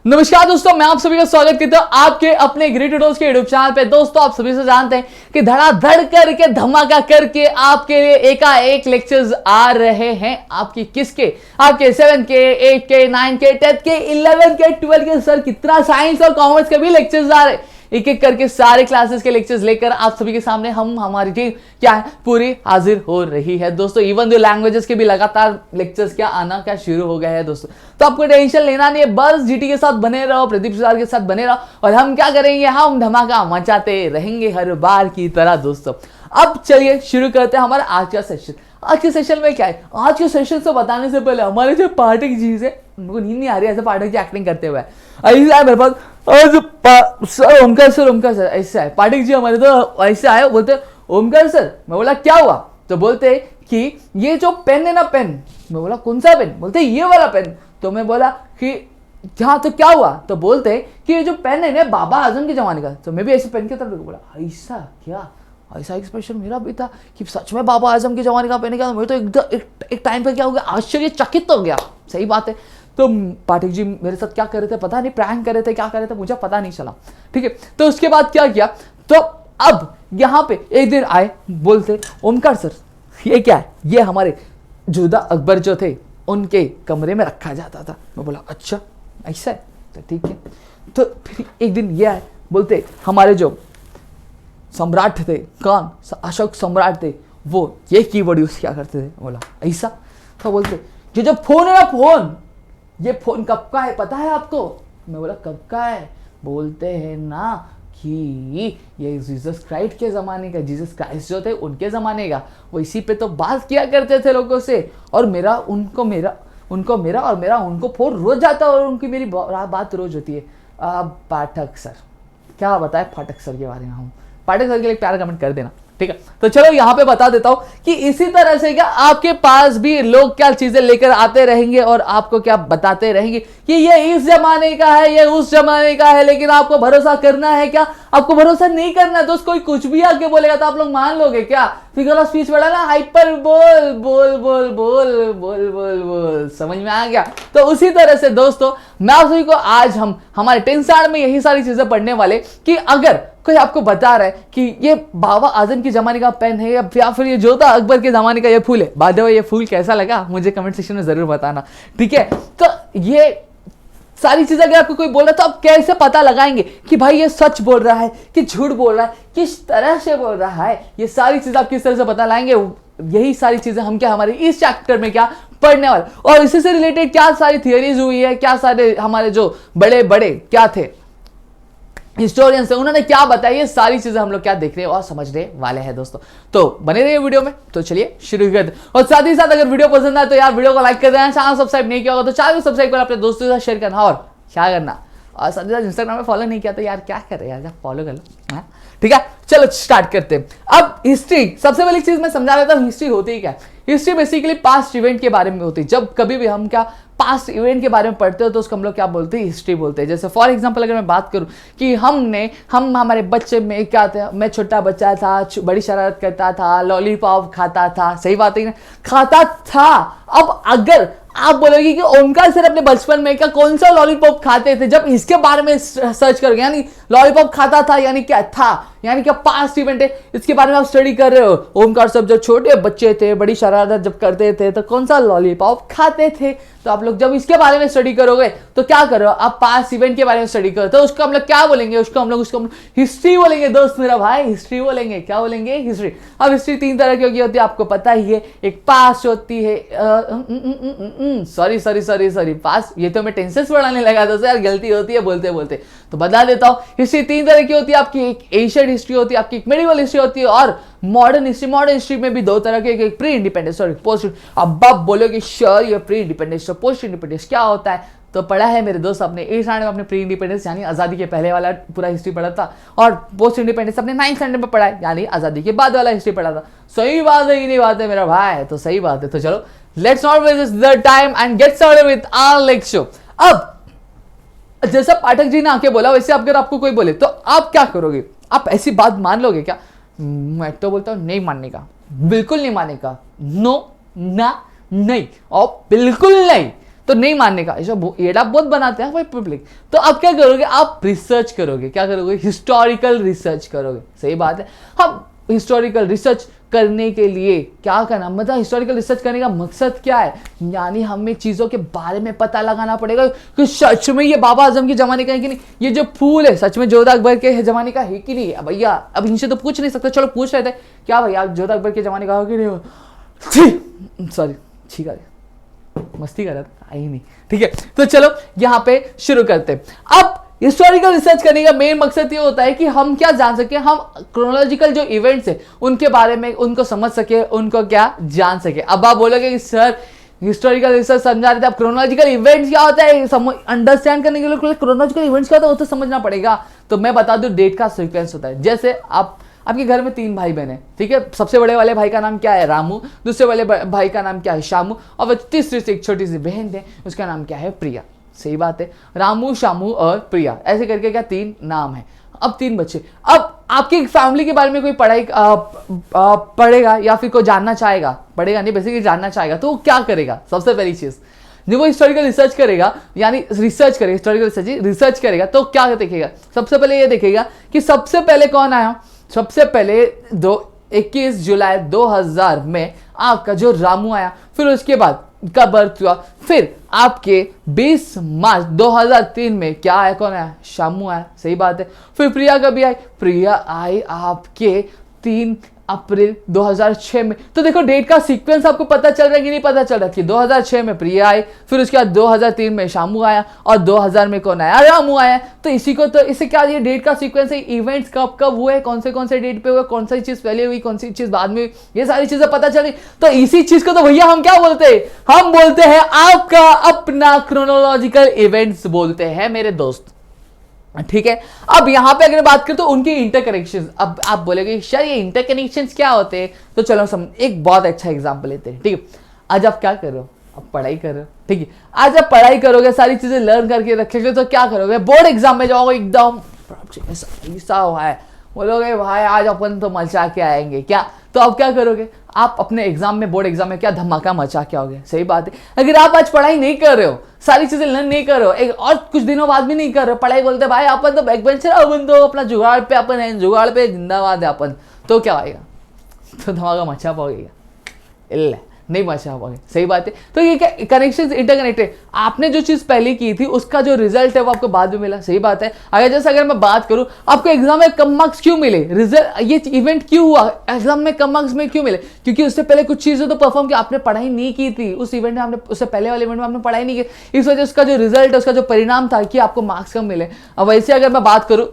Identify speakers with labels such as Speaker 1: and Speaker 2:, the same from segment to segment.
Speaker 1: नमस्कार दोस्तों, मैं आप सभी का स्वागत करता हूं आपके अपने ग्रेट ट्यूटोरियल्स के यूट्यूब चैनल पे। दोस्तों, आप सभी से जानते हैं कि धड़ाधड़ करके धमाका करके आपके लिए एकाएक लेक्चर्स आ रहे हैं। आपकी किसके? आपके 7 के, 8 के, 9 के, 10 के, 11 के, 12 के। सर कितना साइंस और कॉमर्स के भी लेक्चर्स आ रहे हैं। एक एक करके सारे क्लासेस के लेक्चर्स लेकर आप सभी के सामने हमारी टीम क्या है पूरी हाजिर हो रही है दोस्तों। इवन दो लैंग्वेजेस के भी लगातार लेक्चर्स आना शुरू हो गए हैं दोस्तों। तो आपको टेंशन लेना नहीं है, बस जीटी के साथ बने रहो, प्रदीप सर के साथ बने रहो और हम क्या करेंगे, हम धमाका मचाते रहेंगे हर बार की तरह दोस्तों। अब चलिए शुरू करते हैं हमारा आज का सेशन। आज के सेशन में क्या है, आज के सेशन से बताने से पहले हमारे जो पाठक जी है, उनको नींद नहीं आ रही है ऐसे पाठक जी एक्टिंग करते हुए। ऐसा है मेरे पास सर ओमकार सर ऐसा है पाठक जी हमारे, तो ऐसे आए बोलते ओमकार सर। मैं बोला क्या हुआ? तो बोलते कि ये जो पेन है ना, पेन। मैं बोला कौन सा पेन? बोलते ये वाला पेन। तो मैं बोला कि हाँ तो क्या हुआ? तो बोलते कि ये जो पेन है ना बाबा आजम के जमाने का। तो मैं भी ऐसे पेन की तरफ बोला ऐसा क्या? ऐसा एक्सप्रेशन मेरा भी था कि सच में बाबा आजम के जमाने का पेन क्या? मैं तो एक टाइम पे क्या हो गया, आश्चर्यचकित हो गया। सही बात है। तो पाठक जी मेरे साथ क्या कर रहे थे पता नहीं, प्रैंक कर रहे थे, क्या कर रहे थे मुझे पता नहीं चला। ठीक है, तो उसके बाद क्या किया, तो अब यहाँ पे एक दिन आए, बोलते ओमकार सर ये क्या है? ये हमारे जुदा अकबर जो थे उनके कमरे में रखा जाता था। मैं बोला अच्छा ऐसा है, तो ठीक है। तो फिर एक दिन ये आए, बोलते हमारे जो सम्राट थे, कौन? अशोक सम्राट थे, वो ये कीबोर्ड यूज किया करते थे। बोला ऐसा? तो बोलते ये जो फोन है ना, फोन, ये फोन कब का है पता है आपको? मैं बोला कब का है? बोलते हैं ना कि ये जीसस क्राइस्ट के ज़माने का, जीसस क्राइस्ट जो थे उनके ज़माने का। वो इसी पे तो बात किया करते थे लोगों से, और मेरा उनको मेरा और मेरा उनको फोन रोज जाता है और उनकी मेरी बात रोज होती है। पाठक सर, क्या बताए पाठक सर के बारे में? हम पाठक सर के लिए प्यारा कमेंट कर देना, ठीक है। तो चलो यहाँ पे बता देता हूं कि इसी तरह से क्या आपके पास भी लोग क्या चीजें लेकर आते रहेंगे और आपको क्या बताते रहेंगे कि ये इस जमाने का है, ये उस जमाने का है, लेकिन आपको भरोसा करना है क्या? आपको भरोसा नहीं करना है दोस्त। कोई कुछ भी आके बोलेगा तो आप लोग मान लोगे क्या? फिगर ऑफ स्पीच पढ़ा ना, हाइपर बोल बोल बोल बोल बोल बोल बोल, समझ में आ गया? तो उसी तरह से दोस्तों मैं आप सभी को आज हम हमारे 10 साल में यही सारी चीजें पढ़ने वाले कि अगर कोई आपको बता रहा है कि ये बाबा आजम के जमाने का पेन है या फिर ये जोधा अकबर के जमाने का ये फूल है, बाय द वे ये फूल कैसा लगा मुझे कमेंट सेक्शन में जरूर बताना, ठीक है। तो ये सारी चीजें अगर आपको कोई बोल रहा है तो आप कैसे पता लगाएंगे कि भाई ये सच बोल रहा है कि झूठ बोल रहा है, किस तरह से बोल रहा है? ये सारी चीजें आप किस तरह से पता लगाएंगे? यही सारी चीजें हम क्या हमारे इस चैप्टर में क्या पढ़ने वाले, और इसी से रिलेटेड क्या सारी थियरीज हुई है, क्या सारे हमारे जो बड़े बड़े क्या थे हिस्टोरियंस है, उन्होंने क्या बताया, ये सारी चीजें हम लोग क्या देखने और समझने वाले हैं दोस्तों। तो बने रहिए वीडियो में। तो चलिए शुरू करते हैं, और साथ ही साथ अगर वीडियो पसंद आए तो यार वीडियो को लाइक कर देना, चैनल सब्सक्राइब नहीं किया होगा तो चैनल को सब्सक्राइब कर अपने दोस्तों के साथ शेयर करना, और क्या करना, और साथ ही साथ इंस्टाग्राम में फॉलो नहीं किया तो यार क्या कर रहे यार, फॉलो कर लो, ठीक है। चलो स्टार्ट करते हैं। अब हिस्ट्री, सबसे पहली चीज मैं समझा रहा था हिस्ट्री होती ही क्या है। हिस्ट्री बेसिकली पास्ट इवेंट के बारे में होती है। जब कभी भी हम क्या पास्ट इवेंट के बारे में पढ़ते हो तो उसको हम लोग क्या बोलते हैं, हिस्ट्री बोलते हैं। जैसे फॉर एग्जांपल अगर मैं बात करूं कि हम हमारे बच्चे में क्या थे, मैं छोटा बच्चा था, बड़ी शरारत करता था, लॉलीपॉप खाता था, सही बात है ना, खाता था। अब अगर आप बोलोगे कि ओमकार सर अपने बचपन में क्या कौन सा लॉलीपॉप खाते थे, जब इसके बारे में सर्च करोगे, यानी लॉलीपॉप खाता था यानी क्या था, यानी क्या पास्ट इवेंट है, इसके बारे में आप स्टडी कर रहे हो। ओमकार सर जब छोटे बच्चे थे, बड़ी शरारत जब करते थे तो कौन सा लॉलीपॉप खाते थे। तो आप लोग जब इसके बारे में स्टडी करोगे तो क्या करो, आप पास्ट इवेंट के बारे में स्टडी करो, तो उसको हम लोग क्या बोलेंगे, उसको हम लोग हिस्ट्री बोलेंगे दोस्त मेरा भाई, हिस्ट्री बोलेंगे। क्या बोलेंगे? हिस्ट्री। अब हिस्ट्री 3 तरह की होती है, आपको पता ही है। एक पास्ट होती है, सॉरी पास्ट, ये तो मैं टेंसेस पढ़ाने लगा था यार, गलती होती है बोलते बोलते, तो बता देता हूँ। हिस्ट्री 3 तरह की होती है आपकी, एक एशियन हिस्ट्री होती है, आपकी एक मेडिवल हिस्ट्री होती है, और मॉडर्न हिस्ट्री। मॉडर्न हिस्ट्री में भी 2 तरह के, एक प्री इंडिपेंडेंस और पोस्ट। अब आप बोलोगे श्योर ये प्री इंडिपेंडेंस और पोस्ट इंडिपेंडेंस क्या होता है, तो पढ़ा है मेरे दोस्त अपने 8th स्टैंडर्ड में, अपने प्री इंडिपेंडेंस यानी आज़ादी के पहले वाला पूरा हिस्ट्री पढ़ा था, और पोस्ट इंडिपेंडेंस अपने 9th स्टैंडर्ड में पढ़ा है, यानी आज़ादी के बाद वाला हिस्ट्री पढ़ा था। सही बात है, नहीं बात है मेरा भाई, तो सही बात है। तो चलो let's not waste the time and get started with our lecture. अब जैसा पाठक जी ने आके बोला वैसे अगर आपको कोई बोले तो आप क्या करोगे? आप ऐसी बात मान लोगे क्या? मैं तो बोलता हूं नहीं मानने का, बिल्कुल नहीं मानने का, नो ना नहीं और बिल्कुल नहीं। तो नहीं मानने का, एड़ा बहुत बनाते हैं भाई पब्लिक। तो अब क्या करोगे, आप रिसर्च करोगे, क्या करोगे, हिस्टोरिकल रिसर्च करोगे। सही बात है। हम हिस्टोरिकल रिसर्च करने के लिए क्या करना, मतलब हिस्टोरिकल रिसर्च करने का मकसद क्या है, यानी हमें चीज़ों के बारे में पता लगाना पड़ेगा कि सच में ये बाबा आजम के ज़माने का है कि नहीं, ये जो फूल है सच में जोधा अकबर के ज़माने का है कि नहीं है। भैया अब इनसे तो पूछ नहीं सकते, चलो पूछ रहे थे, क्या भैया आप जोधा अकबर के ज़माने का हो कि नहीं हो। सॉरी, ठीक है, मस्ती कर रहा था, आई नहीं, ठीक है। तो चलो यहाँ पे शुरू करते। अब हिस्टोरिकल रिसर्च करने का मेन मकसद ये होता है कि हम क्या जान सके, हम क्रोनोलॉजिकल जो इवेंट्स है उनके बारे में उनको समझ सके, उनको क्या जान सके। अब आप बोलोगे कि सर हिस्टोरिकल रिसर्च समझा रहे थे, अब क्रोनोलॉजिकल इवेंट्स क्या होता है अंडरस्टैंड करने के लिए क्रोनोलॉजिकल इवेंट्स क्या होता है वो तो समझना पड़ेगा। तो मैं बता दूं, डेट का सीक्वेंस होता है। जैसे आपके घर में 3 भाई बहन है, ठीक है। सबसे बड़े वाले भाई का नाम क्या है, रामू, दूसरे वाले भाई का नाम क्या है, शामू, और तीसरी से एक छोटी सी बहन है, उसका नाम क्या है, प्रिया। सही बात है, रामू, शामू और प्रिया, ऐसे करके क्या 3 नाम है। अब 3 बच्चे। अब आपकी फैमिली के बारे में कोई पढ़ाई पढ़ेगा या फिर कोई जानना चाहेगा, पढ़ेगा नहीं बेसिकली जानना चाहेगा, तो वो क्या करेगा, सबसे पहली चीज जब वो हिस्टोरिकल रिसर्च करेगा, यानी रिसर्च करेगा, हिस्टोरिकल रिसर्च करेगा, तो क्या देखेगा, सबसे पहले ये देखेगा कि सबसे पहले कौन आया। सबसे पहले 21 जुलाई 2000 में आपका जो रामू आया, फिर उसके बाद का बर्थ हुआ, फिर आपके 20 मार्च 2003 में क्या आया, कौन आया, शामू आया। सही बात है। फिर प्रिया कभी आई, प्रिया आई आपके 3 अप्रैल 2006 में। तो देखो डेट का सीक्वेंस आपको पता चल रहा है कि नहीं पता चल रहा कि 2006 में प्रिया आई, फिर उसके बाद 2003 में शामू आया और 2000 में कौन आया, रामू आया। तो इसी को, तो इससे क्या, ये डेट का सीक्वेंस है, इवेंट्स कब कब हुए, कौन से डेट पे हुए, कौन सी चीज पहले हुई, कौन सी चीज बाद में हुई, ये सारी चीजें पता चली। तो इसी चीज को तो भैया हम क्या बोलते हैं, हम बोलते हैं आपका अपना क्रोनोलॉजिकल इवेंट्स बोलते हैं मेरे दोस्त, ठीक है। अब यहां पे अगर बात करें तो उनकी इंटरकनेक्शंस, अब आप बोलेंगे सर ये इंटरकनेक्शंस क्या होते हैं, तो चलो एक बहुत अच्छा एग्जांपल लेते हैं, ठीक है। आज आप क्या कर रहे हो, अब पढ़ाई कर रहे हो, ठीक है। आज आप पढ़ाई करोगे, सारी चीजें लर्न करके रखोगे, तो क्या करोगे, बोर्ड एग्जाम में जाओगे एकदम ऐसा हुआ है, बोलोगे भाई आज अपन तो मचा के आएंगे क्या। तो आप क्या करोगे, आप अपने एग्जाम में, बोर्ड एग्जाम में क्या धमाका मचा के आओगे। सही बात है। अगर आप आज पढ़ाई नहीं कर रहे हो, सारी चीजें लर्न नहीं कर रहे हो, एक और कुछ दिनों बाद भी नहीं कर रहे हो, पढ़ाई बोलते भाई अपन तो बैक बेंचर, अपन तो अपना जुगाड़ पे अपन है, जुगाड़ पे जिंदाबाद है अपन, तो क्या आएगा, तो धमाका मचा पाओगे, नहीं मचा पाओगे। सही बात है। तो ये क्या कनेक्शन इंटरकनेक्टेड, आपने जो चीज पहले की थी उसका जो रिजल्ट है वो आपको बाद में मिला। सही बात है। अगर मैं बात करूं आपको एग्जाम में कम मार्क्स क्यों मिले, रिजल्ट ये इवेंट क्यों हुआ, एग्जाम में कम मार्क्स में क्यों मिले, क्योंकि उससे पहले कुछ चीजें तो परफॉर्म की, आपने पढ़ाई नहीं की थी उस इवेंट में, आपने उससे पहले वाले इवेंट में आपने पढ़ाई नहीं की, इस वजह उसका जो रिजल्ट है, उसका जो परिणाम था कि आपको मार्क्स कम मिले। अब वैसे अगर मैं बात करूं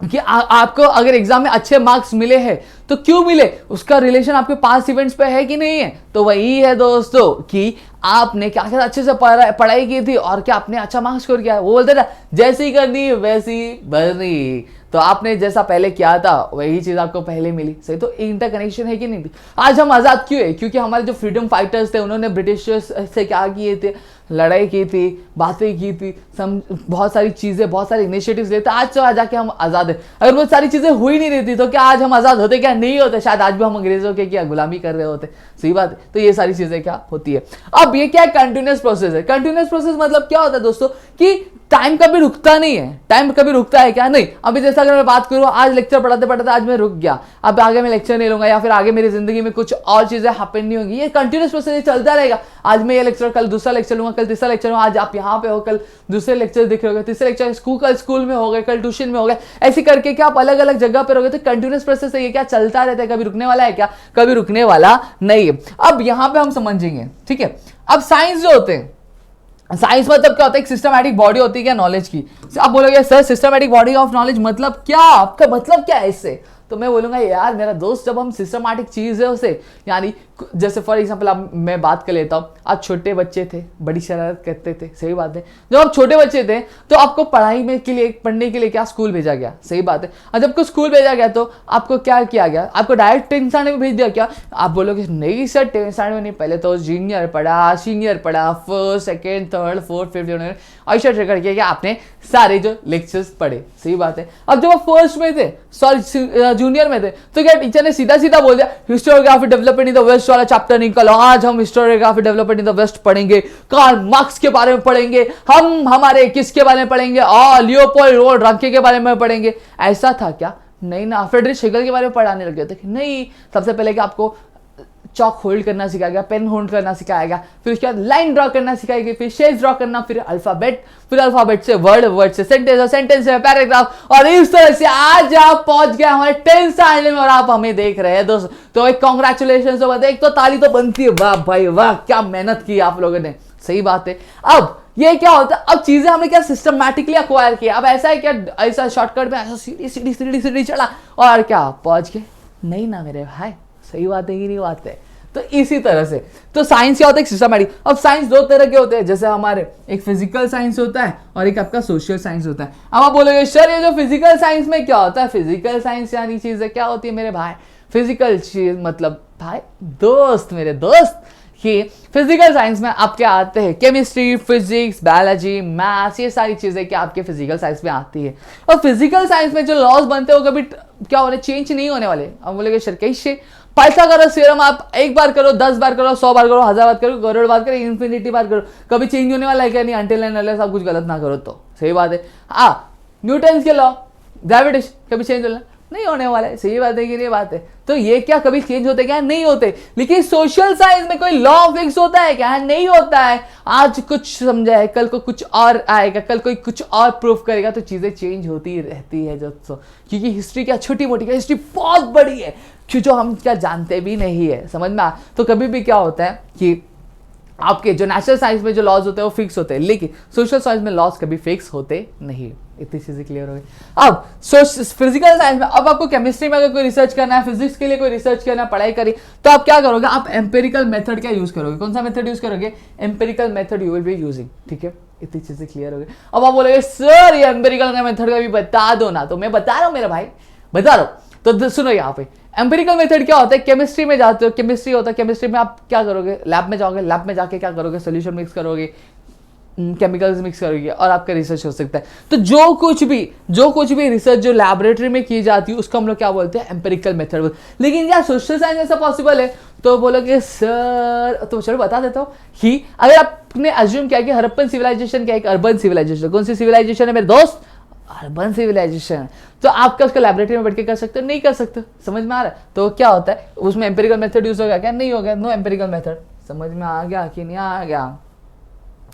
Speaker 1: कि आपको अगर एग्जाम में अच्छे मार्क्स मिले हैं तो क्यों मिले, उसका रिलेशन आपके पास इवेंट्स पे है कि नहीं है। तो वही है दोस्तों कि आपने क्या क्या अच्छे से पढ़ाई की थी और क्या आपने अच्छा मार्क्स स्कोर किया। वो बोलते ना जैसी करनी वैसी भरनी, तो आपने जैसा पहले किया था वही चीज आपको पहले मिली। सही। तो इंटरकनेक्शन है कि नहीं। आज हम आजाद क्यों है, क्योंकि हमारे जो फ्रीडम फाइटर्स थे उन्होंने ब्रिटिशर्स से क्या किए थे, लड़ाई की थी, बातें की थी, बहुत सारी चीजें, बहुत सारे इनिशिएटिव्स लेते। आज तो आज जाके हम आजाद है। अगर वो सारी चीजें हुई नहीं रहती तो क्या आज हम आजाद होते, क्या नहीं होते, शायद आज भी हम अंग्रेजों के क्या गुलामी कर रहे होते। सही बात है। तो ये सारी चीजें क्या होती है। अब ये क्या कंटिन्यूअस प्रोसेस है। कंटिन्यूअस प्रोसेस मतलब क्या होता है दोस्तों कि टाइम कभी रुकता नहीं है। टाइम कभी रुकता है क्या, नहीं। अभी जैसा अगर मैं बात करूं, आज लेक्चर पढ़ाते पढ़ाते आज मैं रुक गया, अब आगे मैं लेक्चर नहीं लूंगा या फिर आगे मेरी जिंदगी में कुछ और चीजें हैपन नहीं होंगी, ये कंटिन्यूअस प्रोसेस चलता रहेगा। आज मैं ये लेक्चर, कल दूसरा लेक्चर लूंगा, कल तीसरा लेक्चर लूंगा, आज आप यहाँ पे हो, कल दूसरे लेक्चर दिख रहे हो, तीसरे लेक्चर कल स्कूल में हो गए, कल ट्यूशन में हो गए, ऐसे करके क्या आप अलग अलग जगह पे रहोगे। तो कंटिन्यूअस प्रोसेस है, ये क्या चलता रहता है, कभी रुकने वाला है क्या, कभी रुकने वाला नहीं है। अब यहाँ पे हम समझेंगे, ठीक है। अब साइंस जो होते हैं, साइंस मतलब क्या होता है, एक सिस्टमैटिक बॉडी होती है क्या नॉलेज की। आप बोलोगे sir systematic body of knowledge मतलब क्या, आपका मतलब क्या है इससे, तो मैं बोलूंगा यार मेरा दोस्त, जब हम सिस्टमैटिक चीज है उसे, यानी जैसे फॉर एग्जांपल अब मैं बात कर लेता हूँ, आप छोटे बच्चे थे, बड़ी शरारत करते थे। सही बात है। जब आप छोटे बच्चे थे तो आपको पढ़ाई में के लिए, पढ़ने के लिए क्या स्कूल भेजा गया। सही बात है। और जब को स्कूल भेजा गया तो आपको क्या किया गया, आपको डायरेक्ट 10th स्टैंडर्ड में भेज दिया क्या। आप बोलोगे नहीं सर 10th स्टैंडर्ड में नहीं, पहले तो जूनियर पढ़ा, सीनियर पढ़ा, first second third fourth fifth, ऐसा करके क्या आपने सारे जो लेक्चर्स पढ़े। सही बात है। अब जब आप फर्स्ट में थे, सॉरी जूनियर में थे, तो क्या टीचर ने सीधा सीधा बोल दिया histography development in the west west वाला चैप्टर निकालो। आज हम historiography development in the west पढ़ेंगे, कार्ल मार्क्स के बारे में पढ़ेंगे, हम हमारे किसके बारे में पढ़ेंगे, लियोपोल्ड वॉल्ड रांके के बारे में पढ़ेंगे। ऐसा था क्या? नहीं ना। फ्रेडरिक हेगल के बारे में पढ़ाने लगे थे? नहीं। सबसे पहले कि आपको चॉक होल्ड करना सिखाया गया, पेन होल्ड करना सिखाया गया, फिर उसके बाद लाइन ड्रॉ करना सिखाया गया, फिर शेप्स ड्रॉ करना, फिर अल्फाबेट से वर्ड, वर्ड से सेंटेंस, और सेंटेंस से पैराग्राफ, और इस तरह से आज आप पहुंच गए हमारे 10th स्टैंडर्ड में और आप हमें देख रहे हैं दोस्तों। तो एक कांग्रेचुलेशन हो, एक तो ताली तो बनती है। वाह भाई वाह, क्या मेहनत की आप लोगों ने। सही बात है। अब ये क्या होता है, अब चीजें हमने क्या सिस्टमैटिकली अक्वायर किया। अब ऐसा है क्या, ऐसा शॉर्टकट में ऐसा सीढ़ी सीढ़ी सीढ़ी सीढ़ी चढ़ा और क्या पहुंच गए? नहीं ना मेरे भाई। सही बात है कि नहीं बात है? तो इसी तरह से तो साइंस क्या होता है, सिस्टमैटिक। अब साइंस दो तरह के होते हैं, जैसे हमारे एक फिजिकल साइंस होता है और एक आपका सोशल साइंस होता है। अब आप बोलोगे सर ये जो फिजिकल साइंस में क्या होता है? फिजिकल साइंस यानी चीजें क्या होती है मेरे भाई? फिजिकल चीज मतलब भाई दोस्त, मेरे दोस्त, कि फिजिकल साइंस में आपके आते हैं केमिस्ट्री, फिजिक्स, बायोलॉजी, मैथ्स, ये सारी चीजें क्या आपके फिजिकल साइंस में आती है। और फिजिकल साइंस में जो लॉज बनते हैं वो कभी क्या होने, चेंज नहीं होने वाले। अब बोलेगे सर कैसे? पाइथागोरस थ्योरम आप एक बार करो, 10 बार करो, 100 बार करो, 1000 बार करो, करोड़ बार करो, इन्फिनिटी बार करो, कभी चेंज होने वाला है क्या? नहीं। अनटिल एंड अनलेस आप कुछ गलत ना करो तो। सही बात है। न्यूटन के लॉ, ग्रेविटेशन कभी चेंज नहीं होने वाला है। सही बात है कि नहीं बात है? तो ये क्या कभी चेंज होते क्या? नहीं होते। लेकिन सोशल साइंस में कोई लॉ फिक्स होता है क्या? नहीं होता है। आज कुछ समझा है, कल को कुछ और आएगा, कल कोई कुछ और प्रूफ करेगा, तो चीजें चेंज होती रहती है दोस्तों। क्योंकि हिस्ट्री क्या छोटी मोटी, क्या हिस्ट्री बहुत बड़ी है जो हम क्या जानते भी नहीं है। समझ में तो कभी भी क्या होता है कि आपके जो नेचुरल साइंस में जो लॉज होते हैं वो फिक्स होते हैं, लेकिन सोशल साइंस में लॉज कभी फिक्स होते नहीं। इतनी चीजें क्लियर हो गई। अब फिजिकल साइंस में, अब आपको केमिस्ट्री में अगर कोई रिसर्च करना है, फिजिक्स के लिए कोई रिसर्च करना है, पढ़ाई करी, तो आप क्या करोगे? आप एम्पेरिकल मेथड क्या यूज करोगे? कौन सा मेथड यूज करोगे? Empirical method you will be using. ठीक है, इतनी चीजें क्लियर हो गई। अब आप बोलोगे सर ये एम्पेरिकल का मेथड का भी बता दो ना। तो मैं बता रहा हूं मेरा भाई, बता रहा हूं। तो सुनो यहाँ पे एम्पेरिकल मेथड क्या होता है। केमिस्ट्री में जाते हो, केमिस्ट्री होता है, केमिस्ट्री में आप क्या करोगे? लैब में जाओगे, लैब में जाके क्या करोगे? सोल्यूशन मिक्स करोगे, केमिकल्स मिक्स करोगे और आपका रिसर्च हो सकता है। तो जो कुछ भी रिसर्च जो लैबोरेटरी में की जाती है उसको हम लोग क्या बोलते हैं? Empirical method. लेकिन क्या सोशल साइंस ऐसा पॉसिबल है? तो बोलोगे सर, तो चलो बता देता हूँ कि अगर आपने अज्यूम किया कि हड़प्पन सिविलाइजेशन क्या एक अर्बन सिविलाइजेशन, कौन सी सिविलाइजेशन है मेरे दोस्त? Urban civilisation. तो आपका उसका लैबोरेटरी में बैठ के कर सकते हो? नहीं कर सकते। समझ में आ रहा है? तो क्या होता है उसमें एम्पेरिकल मेथड यूज होगा क्या? नहीं होगा। No empirical method. समझ में आ गया कि नहीं आ गया?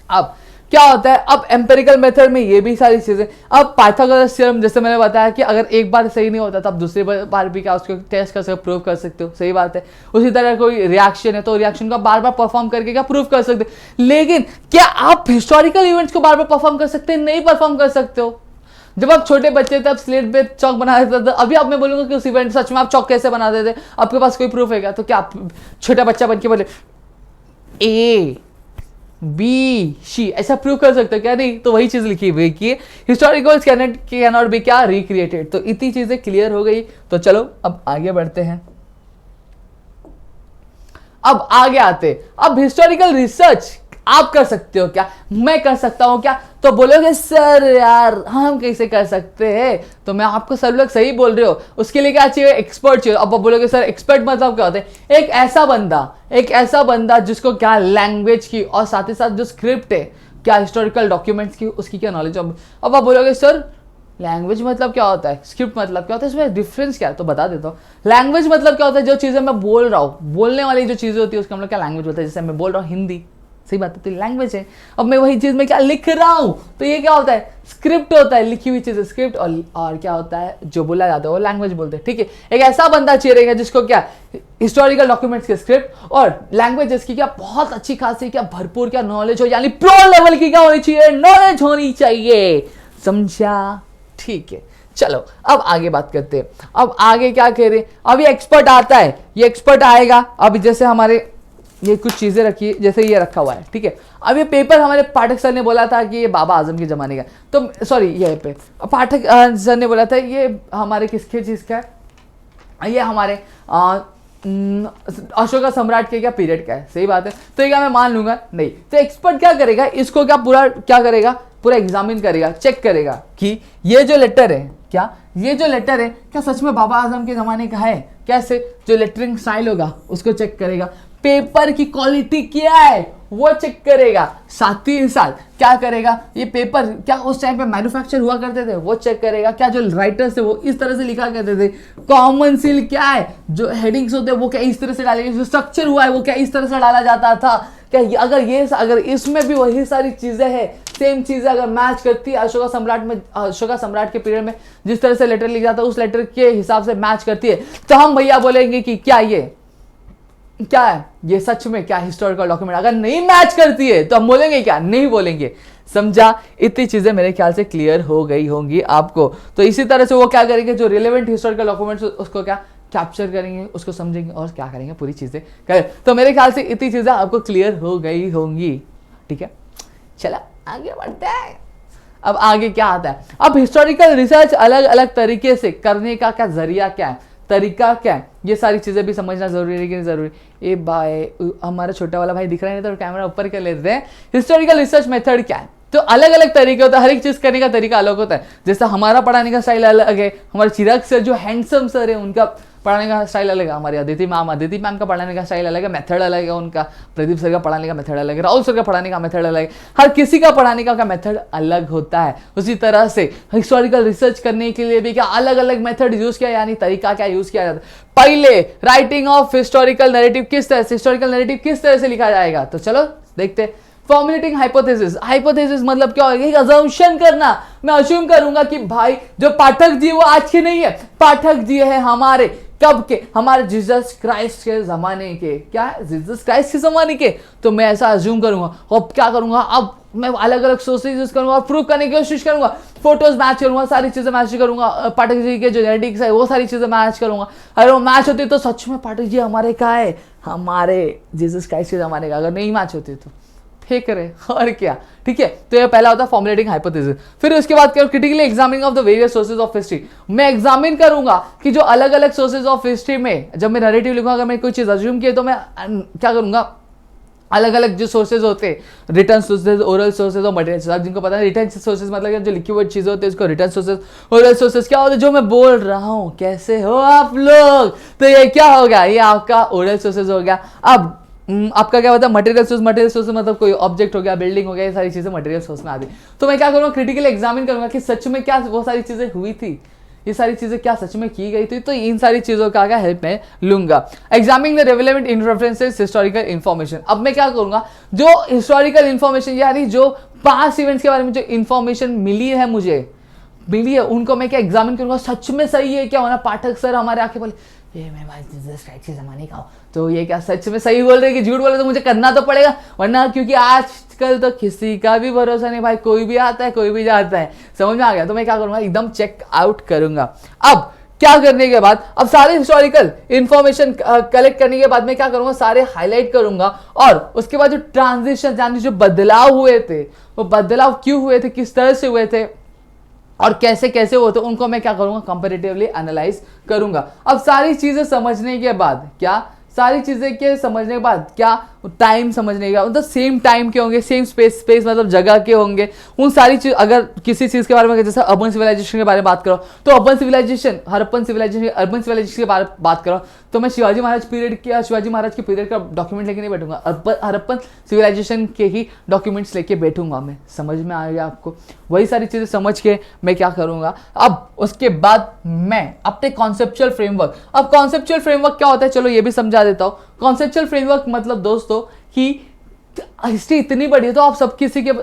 Speaker 1: अब क्या होता है, अब एम्पेरिकल मेथड में ये भी सारी चीजें। अब पाइथागोरस थ्योरम जैसे मैंने बताया कि अगर एक बार सही नहीं होता तो आप दूसरी बार भी क्या उसको टेस्ट कर सकते हो, प्रूव कर सकते हो। सही बात है। उसी तरह कोई रिएक्शन है तो रिएक्शन को बार बार परफॉर्म करके क्या प्रूव कर सकते हो। लेकिन क्या आप हिस्टोरिकल इवेंट्स को बार बार परफॉर्म कर सकते हैं? नहीं परफॉर्म कर सकते हो। जब आप छोटे बच्चे थे आप स्लेट पे चौक बना देते थे। अभी आप मैं बोलूंगा कि उस इवेंट सच में आप चौक कैसे बनाते थे, आपके पास कोई प्रूफ है क्या? तो क्या आप छोटा बच्चा बन के बोले ए बी सी ऐसा प्रूव कर सकते हो क्या? नहीं। तो वही चीज लिखी हुई कि हिस्टोरिकल कैन नॉट बी क्या रिक्रिएटेड। तो इतनी चीजें क्लियर हो गई। तो चलो अब आगे बढ़ते हैं। अब आगे आते, अब हिस्टोरिकल रिसर्च आप कर सकते हो क्या? मैं कर सकता हूं क्या? तो बोलोगे सर यार हम कैसे कर सकते हैं? तो मैं आपको सब लोग सही बोल रहे हो। उसके लिए क्या चाहिए? एक्सपर्ट चाहिए। अब बोलोगे सर एक्सपर्ट मतलब क्या होता है? एक ऐसा बंदा जिसको क्या लैंग्वेज की और साथ ही साथ जो स्क्रिप्ट है क्या हिस्टोरिकल डॉक्यूमेंट्स की उसकी क्या नॉलेज। अब आप बोलोगे सर लैंग्वेज मतलब क्या होता है, स्क्रिप्ट मतलब क्या होता है, इसमें डिफरेंस क्या है? तो बता देता हूँ। लैंग्वेज मतलब क्या होता है? जो चीजें मैं बोल रहा हूँ, बोलने वाली जो चीजें होती है उसको हम लोग क्या लैंग्वेज बोलते हैं। जैसे मैं बोल रहा हूँ हिंदी, सही बात है, तो लैंग्वेज है। अब मैं वही चीज में क्या लिख रहा हूं तो ये क्या होता है? स्क्रिप्ट होता है, लिखी हुई चीज स्क्रिप्ट। और क्या होता है जो बोला जाता है वो लैंग्वेज बोलते हैं। ठीक है, एक ऐसा बंदा चाहिए जिसको क्या हिस्टोरिकल डॉक्यूमेंट्स के स्क्रिप्ट और लैंग्वेज जिसकी क्या बहुत अच्छी खासी क्या भरपूर क्या नॉलेज हो, यानी प्रो लेवल की क्या होनी चाहिए? नॉलेज होनी चाहिए। समझा? ठीक है, चलो अब आगे बात करते हैं। अब आगे क्या कह रहे हैं? अब ये एक्सपर्ट आता है, ये एक्सपर्ट आएगा। अब जैसे हमारे ये कुछ चीजें रखी, जैसे ये रखा हुआ है, ठीक है। अब ये पेपर हमारे पाठक सर ने बोला था कि ये बाबा आजम के जमाने का, तो सॉरी ये पे पाठक सर ने बोला था ये हमारे किसके चीज का है, ये हमारे अशोका सम्राट के क्या पीरियड का है। सही बात है, तो ये क्या मैं मान लूंगा? नहीं। तो एक्सपर्ट क्या करेगा? इसको क्या पूरा क्या करेगा? पूरा एग्जामिन करेगा, चेक करेगा कि ये जो लेटर है क्या ये जो लेटर है क्या सच में बाबा आजम के जमाने का है? कैसे? जो लेटरिंग स्टाइल होगा उसको चेक करेगा, पेपर की क्वालिटी क्या है वो चेक करेगा, साथ ही साथ क्या करेगा, ये पेपर क्या उस टाइम पे मैन्युफैक्चर हुआ करते थे वो चेक करेगा, क्या जो राइटर्स थे वो इस तरह से लिखा करते थे, कॉमन सील क्या है, जो हेडिंग्स होते हैं वो क्या इस तरह से डालेंगे, जो स्ट्रक्चर हुआ है वो क्या इस तरह से डाला जाता था, क्या अगर इसमें भी वही सारी चीजें हैं, सेम चीजें अगर मैच करती है अशोका सम्राट के पीरियड में जिस तरह से लेटर लिखा था उस लेटर के हिसाब से मैच करती है, तो हम भैया बोलेंगे कि क्या है ये सच में क्या हिस्टोरिकल डॉक्यूमेंट। अगर नहीं मैच करती है तो हम बोलेंगे क्या? नहीं बोलेंगे। समझा? इतनी चीजें मेरे ख्याल से क्लियर हो गई होंगी आपको। तो इसी तरह से वो क्या करेंगे, जो रिलेवेंट हिस्टोरिकल डॉक्यूमेंट्स उसको क्या कैप्चर करेंगे, उसको समझेंगे और क्या करेंगे, पूरी चीजें करें। तो मेरे ख्याल से इतनी चीजें आपको क्लियर हो गई होंगी। ठीक है, चला आगे बढ़ते हैं। अब आगे क्या आता है, अब हिस्टोरिकल रिसर्च अलग अलग तरीके से करने का क्या जरिया क्या है, तरीका क्या है, ये सारी चीजें भी समझना जरूरी है कि नहीं जरूरी। ए भाई हमारा छोटा वाला भाई दिख रहा है तो कैमरा ऊपर कर लेते हैं। हिस्टोरिकल रिसर्च मेथड क्या है, तो अलग अलग तरीके होता है, हर एक चीज करने का तरीका अलग होता है। जैसा हमारा पढ़ाने का स्टाइल अलग है, हमारे चिराग सर जो हैंडसम सर है उनका पढ़ाने का स्टाइल अलग है, हमारी अदिति मैम का पढ़ाने का स्टाइल अलग है, मेथड अलग है उनका, प्रदीप सर का पढ़ाने का मेथड अलग है, राहुल सर का पढ़ाने का मेथड अलग है, हर किसी का पढ़ाने का मेथड अलग होता है। उसी तरह से हिस्टोरिकल रिसर्च करने के लिए भी क्या अलग अलग मेथड यूज किया, यानी तरीका क्या यूज किया जाता है। पहले राइटिंग ऑफ हिस्टोरिकल नैरेटिव किस तरह से, हिस्टोरिकल नैरेटिव किस तरह से लिखा जाएगा, तो चलो देखते हैं। फॉर्मुलेटिंग हाइपोथेसिस, हाइपोथेसिस मतलब क्या होगा, एक अजम्पशन करना। मैं अज्यूम करूंगा कि भाई जो पाठक जी वो आज के नहीं है, पाठक जी है हमारे कब के, हमारे जीसस क्राइस्ट के जमाने के, क्या है जीसस क्राइस्ट के जमाने के, तो मैं ऐसा अज्यूम करूंगा। अब क्या करूंगा, अब मैं अलग अलग सोर्सेज यूज करूंगा और प्रूव करने की कोशिश करूंगा, फोटोज मैच करूंगा, सारी चीजें मैच करूंगा, पाठक जी के जो जेनेटिक्स है वो सारी चीजें मैच करूंगा। अगर वो मैच होती तो सच में पाठक जी हमारे का है, हमारे जीसस क्राइस्ट के जमाने का। अगर नहीं मैच होती तो फेंक रहे और क्या। ठीक है, तो ये पहला होता है फॉर्मुलेटिंग हाइपोथेसिस। फिर उसके बाद critically examining of the various sources of history. मैं एग्जामिन करूंगा कि जो अलग अलग सोर्सेज ऑफ हिस्ट्री में जब मैं नैरेटिव लिखूंगा, अगर मैं कोई चीज अज्यूम किया तो मैं क्या करूंगा, अलग अलग जो सोर्सेज होते हैं, रिटर्न सोर्सेज, ओरल सोर्सेज और मटेरियल सोर्सेज। जिनको पता है रिटर्न सोर्सेज मतलब जो लिखी हुई चीजें होती है उसको रिटर्न सोर्सेज, ओरल सोर्सेज क्या होते हैं जो मैं बोल रहा हूं। कैसे हो आप लोग, तो ये क्या हो गया, ये आपका ओरल सोर्सेज हो गया। अब आपका क्या होता है मटेरियल सोर्स, मटेरियल सोर्स मतलब कोई ऑब्जेक्ट हो गया, बिल्डिंग हो गया, ये सारी चीजें मटेरियल सोर्स में आती। तो मैं क्या करूंगा, क्रिटिकली एग्जामिन करूंगा कि सच में क्या वो सारी चीजें हुई थी, ये सारी चीजें क्या सच में की गई थी। तो इन सारी चीजों का क्या हेल्प मैं लूंगा। Examining the relevant references historical information. अब मैं क्या करूंगा, जो हिस्टोरिकल इन्फॉर्मेशन यानी जो पास्ट इवेंट्स के बारे में जो इन्फॉर्मेशन मिली है उनको मैं क्या एग्जामिन करूंगा, सच में सही है क्या होना। पाठक सर हमारे आके बोले ये मैं के जमाने का हूं, तो ये क्या सच में सही बोल रहे कि झूठ बोल रहे, तो मुझे करना तो पड़ेगा, वरना क्योंकि आजकल तो किसी का भी भरोसा नहीं भाई, कोई भी आता है कोई भी जाता है। समझ में आ गया, तो मैं क्या करूंगा, एकदम चेक आउट करूंगा। अब क्या करने के बाद, अब सारे हिस्टोरिकल इंफॉर्मेशन कलेक्ट करने के बाद मैं क्या करूंगा, सारे हाईलाइट करूंगा और उसके बाद जो ट्रांजिशन यानी जो बदलाव हुए थे, वो बदलाव क्यों हुए थे, किस तरह से हुए थे और कैसे कैसे होते, उनको मैं क्या करूंगा, कंपैरेटिवली एनालाइज करूंगा। अब सारी चीजें समझने के बाद क्या, सारी चीजें के समझने के बाद क्या, टाइम समझने का मतलब सेम टाइम के होंगे, सेम स्पेस मतलब जगह के होंगे। उन सारी चीज, अगर किसी चीज के बारे में जैसे अर्बन सिविलाइजेशन के बारे में बात करो तो अर्बन सिविलाइजेशन, अर्बन सिविलाइजेशन के बारे में बात करो तो मैं शिवाजी महाराज के पीरियड का डॉक्यूमेंट लेके नहीं बैठूंगा, हड़प्पन सिविलाइजेशन के ही डॉक्यूमेंट्स लेके बैठूंगा मैं। समझ में आ गया आपको, वही सारी चीजें समझ के मैं क्या करूंगा। अब उसके बाद मैं अपने कॉन्सेप्चुअल फ्रेमवर्क, अब कॉन्सेप्चुअल फ्रेमवर्क क्या होता है चलो ये भी समझा देता हूं। कॉन्सेप्चुअल फ्रेमवर्क मतलब दोस्तों कि हिस्ट्री इतनी बड़ी है तो आप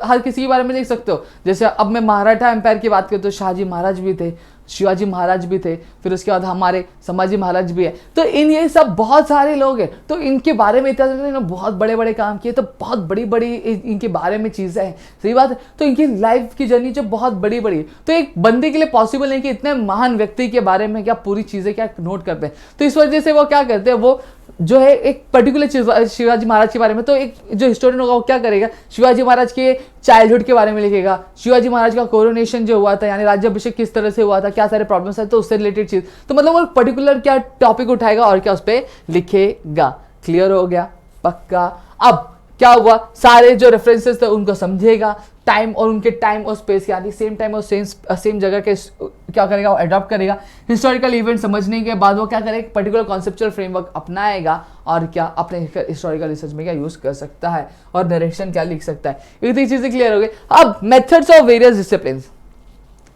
Speaker 1: हर किसी के बारे में देख सकते हो। जैसे अब मैं मराठा एम्पायर की बात करूं तो शाहजी महाराज भी थे, शिवाजी महाराज भी थे, फिर उसके बाद हमारे संभाजी महाराज भी है। तो ये सब बहुत सारे लोग हैं, तो इनके बारे में इतना बहुत बड़े बड़े काम किए, तो बहुत बड़ी बड़ी इनके बारे में चीज़ें हैं। सही बात है, तो इनकी लाइफ की जर्नी जो बहुत बड़ी बड़ी है, तो एक बंदे के लिए पॉसिबल नहीं कि इतने महान व्यक्ति के बारे में क्या पूरी चीज़ें क्या नोट करते हैं। तो इस वजह से वो क्या करते हैं, वो जो है एक पर्टिकुलर चीज शिवाजी महाराज के बारे में, तो एक जो हिस्टोरियन होगा वो क्या करेगा, शिवाजी महाराज के चाइल्डहुड के बारे में लिखेगा, शिवाजी महाराज का कोरोनेशन जो हुआ था यानी राज्याभिषेक किस तरह से हुआ था, क्या सारे प्रॉब्लम्स है, तो उससे रिलेटेड चीज, तो मतलब वो पर्टिकुलर क्या टॉपिक उठाएगा और क्या उस पर लिखेगा। क्लियर हो गया, पक्का। अब क्या हुआ, सारे जो रेफरेंसेस थे उनको समझेगा, टाइम और उनके टाइम और स्पेस यानी सेम टाइम और सेम जगह के क्या करेगा, वो अडॉप्ट करेगा। हिस्टोरिकल इवेंट समझने के बाद वो क्या करेगा, पर्टिकुलर कॉन्सेप्चुअल फ्रेमवर्क अपनाएगा और क्या अपने हिस्टोरिकल रिसर्च में क्या यूज कर सकता है और नरेशन क्या लिख सकता है। इतनी चीजें क्लियर हो गई। अब मेथड्स ऑफ वेरियस डिसिप्लिन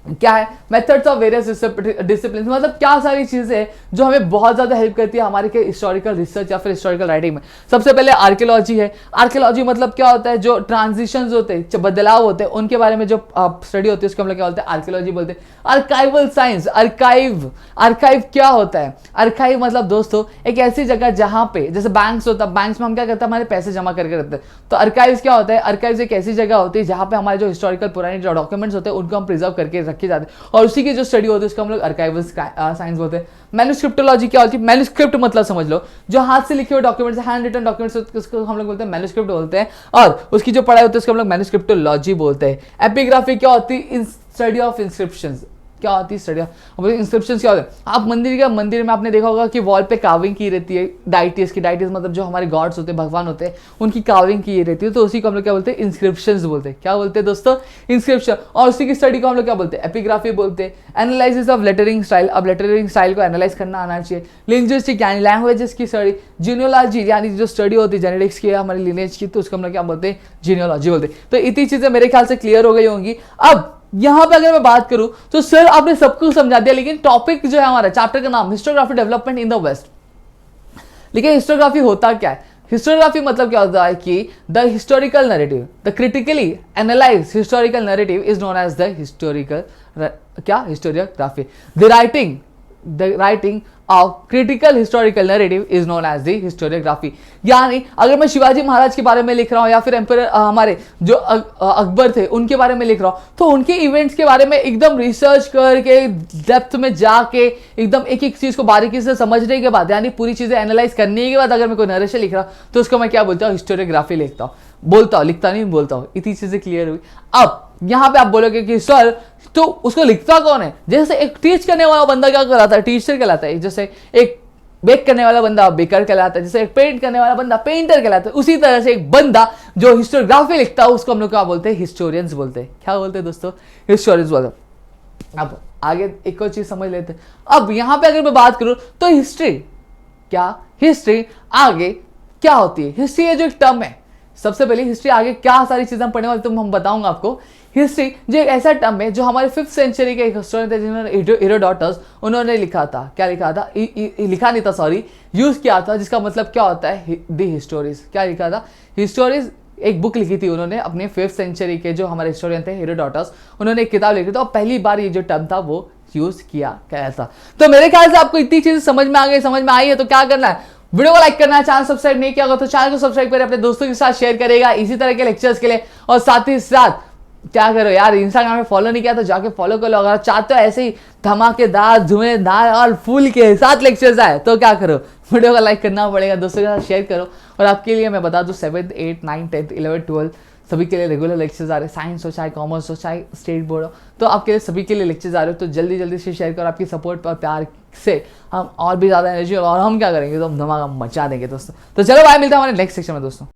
Speaker 1: क्या है, मेथड्स ऑफ वेरियस डिसिप्लिन मतलब क्या सारी चीजें हैं जो हमें बहुत ज्यादा हेल्प करती है हमारे के हिस्टोरिकल रिसर्च या फिर हिस्टोरिकल राइटिंग में। सबसे पहले आर्कियोलॉजी है। आर्कियोलॉजी मतलब क्या होता है, जो ट्रांजिशंस होते हैं, जो बदलाव होते हैं, उनके बारे में जो स्टडी होती है उसको हम लोग क्या बोलते हैं, आर्कियोलॉजी बोलते हैं। आर्काइवल साइंस, आर्काइव क्या होता है, आर्काइव मतलब दोस्तों एक ऐसी जगह जहां पे जैसे बैंक्स होता है, बैंक्स में हम क्या करते हैं, हमारे पैसे जमा करके रखते हैं। तो आर्काइव्स क्या होता है, आर्काइव्स एक ऐसी जगह होती है जहां पे हमारे जो हिस्टोरिकल पुराने जो डॉक्यूमेंट्स होते हैं उनको हम प्रिजर्व करके रखे जाते हैं और उसी की जो स्टडी होती है उसको हम लोग आर्काइवल साइंस बोलते हैं। मैन्युस्क्रिप्टोलॉजी क्या होती है, मैन्युस्क्रिप्ट मतलब समझ लो जो हाथ से लिखे हुए डॉक्यूमेंट्स, हैंड रिटन डॉक्यूमेंट्स, उसको हम लोग बोलते हैं मैन्युस्क्रिप्ट बोलते हैं और उसकी जो पढ़ाई होती है उसको हम लोग मैन्युस्क्रिप्टोलॉजी बोलते हैं। एपिग्राफी क्या होती है, स्टडी ऑफ इंस्क्रिप्शंस क्या होती है, स्टडी ऑफ इंस्क्रिप्शन क्या होते हैं। आप मंदिर में आपने देखा होगा कि वॉल पे कार्विंग की रहती है डाइटिस की, डाइटिस मतलब जो हमारे गॉड्स होते हैं, भगवान होते हैं, उनकी कार्विंग की रहती है, तो उसी को हम लोग क्या बोलते हैं, इंस्क्रिप्शंस बोलते हैं। क्या बोलते हैं दोस्तों, इंस्क्रिप्शन। और उसी की स्टडी को हम लोग क्या बोलते हैं, एपिग्राफी बोलते हैं। एनालिसिस ऑफ लेटरिंग स्टाइल, अब लेटरिंग स्टाइल को एनालाइज करना आना चाहिए। लिंग्विस्टिक यानी लैंग्वेजेस की स्टडी। जीनियोलॉजी यानी जो स्टडी होती है जेनेटिक्स की, हमारी लिनेज की, तो उसको हम लोग क्या बोलते हैं, जीनियोलॉजी बोलते हैं। तो इतनी चीजें मेरे ख्याल से क्लियर हो गई होंगी। अब यहां पे अगर मैं बात करूं तो सर आपने सब कुछ समझा दिया, लेकिन टॉपिक जो है हमारा चैप्टर का नाम histography development in the West. लेकिन हिस्टोग्राफी होता क्या है, हिस्टोग्राफी मतलब क्या होता है कि the historical narrative, the critically analyse historical narrative is known as the historical क्या, historiography. The writing of critical historical narrative is known as the historiography. यानी अगर मैं शिवाजी महाराज के बारे में लिख रहा हूं या फिर एम्परर हमारे जो अकबर थे उनके बारे में लिख रहा हूं, तो उनके इवेंट्स के बारे में एकदम रिसर्च करके डेप्थ में जाके एकदम एक एक चीज को बारीकी से समझने के बाद यानी पूरी चीजें एनालाइज करने के बाद अगर मैं कोई नरेशन लिख रहा हूं तो उसको मैं क्या बोलता हूं, हिस्टोरियोग्राफी लिखता हूं, बोलता हूं, लिखता नहीं बोलता हूं। इतनी चीजें क्लियर हुई। अब यहां पे आप बोलोगे कि सर तो उसको लिखता कौन है, जैसे एक टीच करने वाला बंदा क्या कहलाता है, टीचर कहलाता है। जैसे एक बेक करने वाला बंदा बेकर कहलाता है, जैसे एक पेंट करने वाला बंदा पेंटर कहलाता है, उसी तरह से एक बंदा जो हिस्टोग्राफी लिखता है उसको हम लोग क्या बोलते हैं, हिस्टोरियंस बोलते हैं। क्या बोलते हैं दोस्तों, हिस्टोरियंस बोलते हैं। अब आगे एक और चीज समझ लेते हैं। अब यहां पे अगर मैं बात करूं तो हिस्ट्री क्या, हिस्ट्री आगे क्या होती है, हिस्ट्री ये जो एक टर्म है, सबसे पहले हिस्ट्री आगे क्या सारी चीजें हम पढ़ने वाले तो हम बताऊंगा आपको। हिस्ट्री जो एक ऐसा टर्म है जो हमारे 5th सेंचुरी के एक हिस्टोरियन थे जिन्होंने हेरोडोटस, उन्होंने लिखा था, क्या लिखा था, लिखा नहीं था सॉरी, यूज किया था, जिसका मतलब क्या होता है, द हिस्टोरीज। क्या लिखा था, हिस्टोरीज। एक बुक लिखी थी उन्होंने अपने 5th सेंचुरी के जो हमारे हिस्टोरियन थे हेरोडोटस, उन्होंने एक किताब लिखी थी और पहली बार ये जो टर्म था वो यूज किया गया था। तो मेरे ख्याल से आपको इतनी चीजें समझ में आ गई, समझ में आई है, तो क्या करना है, वीडियो को लाइक करना है, चैनल सब्सक्राइब नहीं किया होगा तो चैनल को सब्सक्राइब करें, अपने दोस्तों के साथ शेयर करेगा इसी तरह के लेक्चर्स के लिए। और साथ ही साथ क्या करो यार, इंस्टाग्राम में फॉलो नहीं किया तो जाके फॉलो कर लो। अगर चाहते हो ऐसे ही धमाकेदार धुएंधार और फूल के साथ लेक्चर्स आए तो क्या करो, वीडियो को लाइक करना पड़ेगा, दोस्तों के साथ शेयर करो। और आपके लिए मैं बता दूं 7th 8th 9th 10th 11th 12th सभी के लिए रेगुलर लेक्चर्स आ रहे हैं, साइंस हो चाहे कॉमर्स हो चाहे स्टेट बोर्ड हो, तो आपके लिए सभी के लिए लेक्चर्स आ रहे हो। तो जल्दी जल्दी से शेयर करो, आपकी सपोर्ट और प्यार से हम और भी ज़्यादा एनर्जी और हम क्या करेंगे तो हम धमाका मचा देंगे दोस्तों। तो चलो भाई, मिलते हैं हमारे नेक्स्ट सेक्शन में दोस्तों।